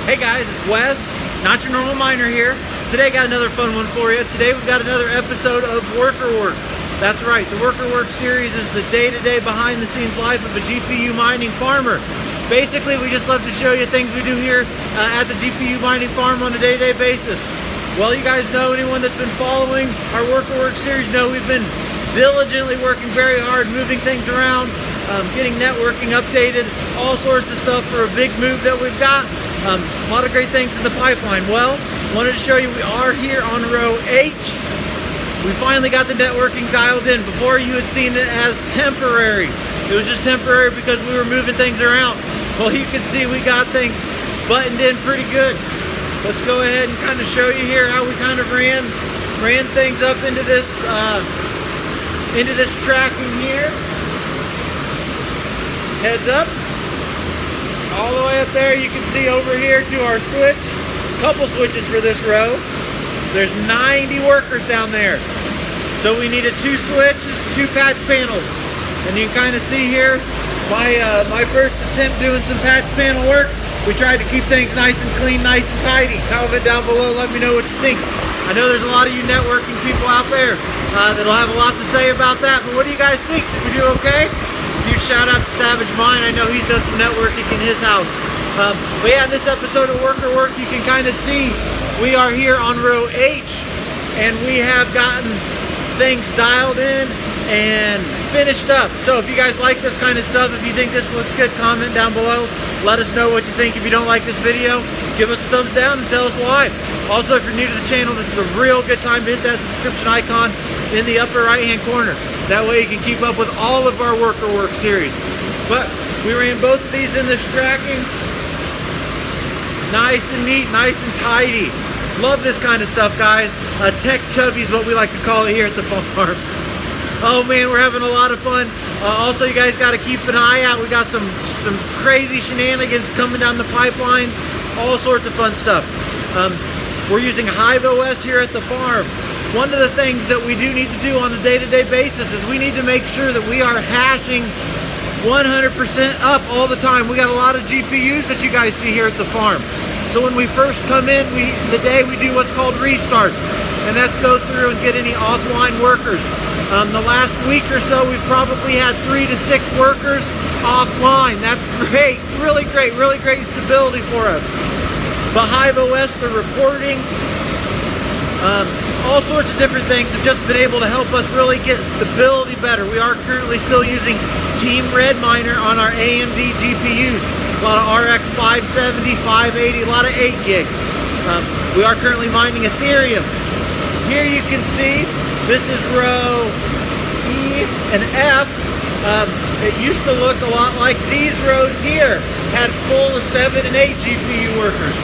Hey guys, it's Wes, not your normal miner here. Today got another fun one for you. Today we've got another episode of Worker Work. That's right, the Worker Work series is the day-to-day behind-the-scenes life of a GPU mining farmer. Basically, we just love to show you things we do here at the GPU mining farm on a day-to-day basis. Well, you guys know, anyone that's been following our Worker Work series know we've been diligently working very hard, moving things around, getting networking updated, all sorts of stuff for a big move that we've got. A lot of great things in the pipeline. Well, wanted to show you we are here on row H. We finally got the networking dialed in. Before, you had seen it as temporary. It was just temporary because we were moving things around. Well, you can see we got things buttoned in pretty good. Let's go ahead and kind of show you here how we kind of ran things up into this tracking here. Heads up. All the way up there, you can see over here to our switch, a couple switches for this row. There's 90 workers down there. So we needed 2 switches, 2 patch panels. And you can kind of see here, my first attempt doing some patch panel work, we tried to keep things nice and clean, nice and tidy. Comment down below, let me know what you think. I know there's a lot of you networking people out there that'll have a lot to say about that, but what do you guys think? Did we do okay? Huge shout out to Savage Mine. I know he's done some networking in his house. But yeah, in this episode of Worker Work, you can kind of see we are here on row H, and we have gotten things dialed in and finished up. So if you guys like this kind of stuff, if you think this looks good, comment down below. Let us know what you think. If you don't like this video, give us a thumbs down and tell us why. Also, if you're new to the channel, this is a real good time to hit that subscription icon in the upper right hand corner. That way you can keep up with all of our Worker Work series. But we ran both of these in this tracking. Nice and neat, nice and tidy. Love this kind of stuff, guys. Tech chubby is what we like to call it here at the farm. Oh man, we're having a lot of fun. Also, you guys got to keep an eye out. We got some crazy shenanigans coming down the pipelines. All sorts of fun stuff. We're using HIVEOS here at the farm. One of the things that we do need to do on a day-to-day basis is we need to make sure that we are hashing 100% up all the time. We got a lot of GPUs that you guys see here at the farm. So when we first come in, we do what's called restarts, and that's go through and get any offline workers. The last week or so, we've probably had 3 to 6 workers offline. That's great, really great stability for us. But HIVEOS, the reporting, all sorts of different things have just been able to help us really get stability better. We are currently still using Team Red Miner on our AMD GPUs. A lot of RX 570, 580, a lot of 8 gigs. We are currently mining Ethereum. Here you can see, this is row E and F. It used to look a lot like these rows here, had full of 7 and 8 GPU workers.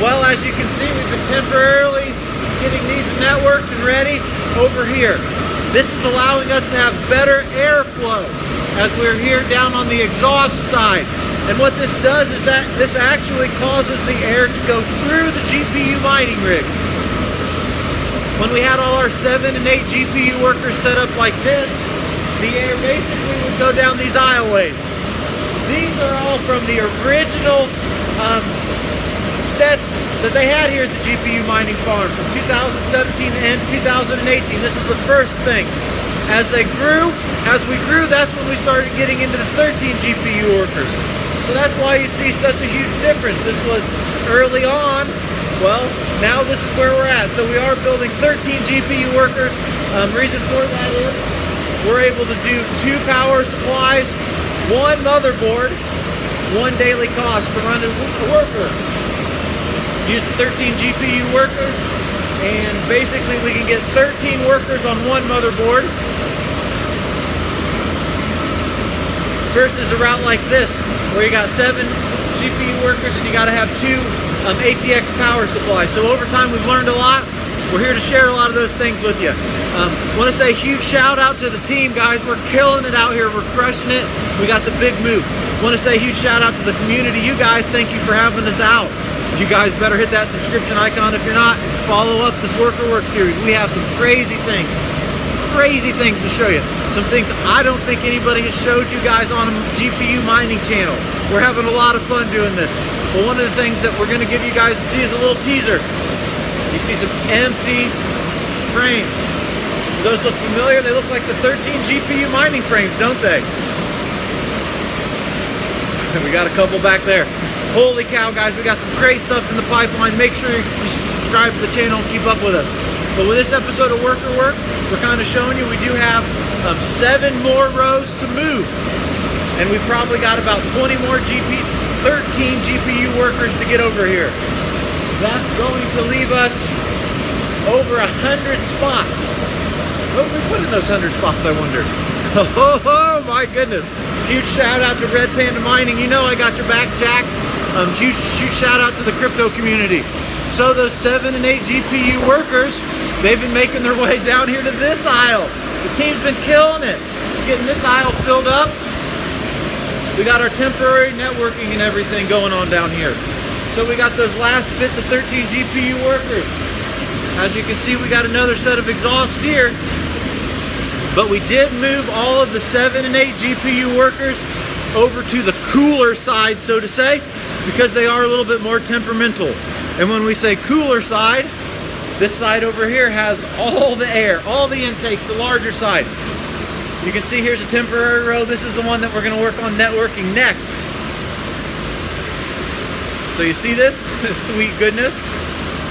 Well, as you can see, we've been temporarily getting these networked and ready over here. This is allowing us to have better airflow as we're here down on the exhaust side. And what this does is that this actually causes the air to go through the GPU mining rigs. When we had all our 7 and 8 GPU workers set up like this, the air basically would go down these aisleways. These are all from the original sets that they had here at the GPU mining farm from 2017 and 2018. This was the first thing. As we grew, that's when we started getting into the 13 GPU workers. So that's why you see such a huge difference. This was early on. Well, now this is where we're at. So we are building 13 GPU workers. Reason for that is we're able to do 2 power supplies, 1 motherboard, 1 daily cost to run a worker. Use the 13 GPU workers, and basically we can get 13 workers on 1 motherboard versus a route like this where you got 7 GPU workers and you got to have 2 ATX power supplies. So over time we've learned a lot. We're here to share a lot of those things with you. Want to say a huge shout out to the team, guys. We're killing it out here. We're crushing it. We got the big move. Want to say a huge shout out to the community. You guys, thank you for having us out. You guys better hit that subscription icon if you're not. Follow up this Worker Work series. We have some crazy things. crazy things to show you. Some things I don't think anybody has showed you guys on a GPU mining channel. We're having a lot of fun doing this. But one of the things that we're gonna give you guys to see is a little teaser. You see some empty frames. Do those look familiar? They look like the 13 GPU mining frames, don't they? And we got a couple back there. Holy cow, guys, we got some great stuff in the pipeline. Make sure you should subscribe to the channel and keep up with us. But with this episode of Worker Work, we're kind of showing you we do have 7 more rows to move. And we probably got about 13 GPU workers to get over here. That's going to leave us over 100 spots. What did we put in those 100 spots, I wonder? Oh my goodness. Huge shout out to Red Panda Mining. You know I got your back, Jack. Huge shout out to the crypto community. So those 7 and 8 GPU workers, they've been making their way down here to this aisle. The team's been killing it. Getting this aisle filled up. We got our temporary networking and everything going on down here. So we got those last bits of 13 GPU workers. As you can see, we got another set of exhaust here. But we did move all of the 7 and 8 GPU workers over to the cooler side, so to say, because they are a little bit more temperamental. And when we say cooler side, this side over here has all the air, all the intakes, the larger side. You can see here's a temporary row. This is the one that we're going to work on networking next. So you see this? Sweet goodness.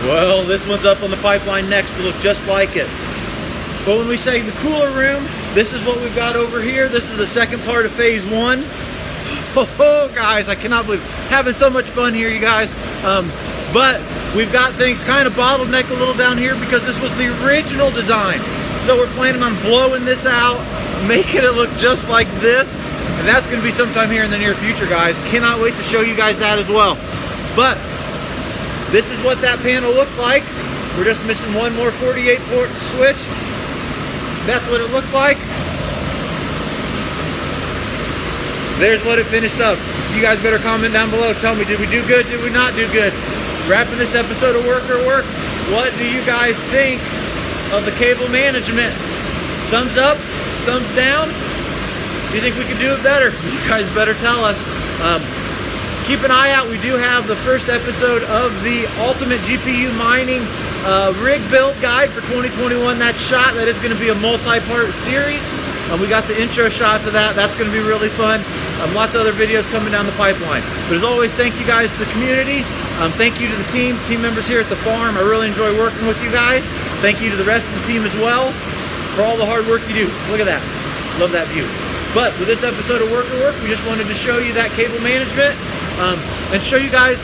Well, this one's up on the pipeline next to look just like it. But when we say the cooler room, this is what we've got over here. This is the second part of phase 1. Oh, guys, I cannot believe having so much fun here, you guys. But we've got things kind of bottlenecked a little down here because this was the original design. So we're planning on blowing this out, making it look just like this. And that's going to be sometime here in the near future, guys. Cannot wait to show you guys that as well. But this is what that panel looked like. We're just missing one more 48 port switch. That's what it looked like. There's what it finished up. You guys better comment down below. Tell me, did we do good? Did we not do good? Wrapping this episode of Worker Work, what do you guys think of the cable management? Thumbs up? Thumbs down? Do you think we could do it better? You guys better tell us. Keep an eye out. We do have the first episode of the Ultimate GPU Mining rig build guide for 2021. That shot, that is going to be a multi-part series. We got the intro shot to that. That's going to be really fun. Lots of other videos coming down the pipeline. But as always, thank you guys to the community. Thank you to the team members here at the farm. I really enjoy working with you guys. Thank you to the rest of the team as well for all the hard work you do. Look at that. Love that view. But with this episode of Worker Work, we just wanted to show you that cable management and show you guys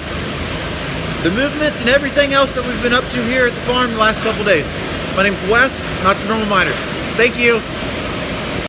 the movements and everything else that we've been up to here at the farm the last couple days. My name's Wes, not your normal miner. Thank you.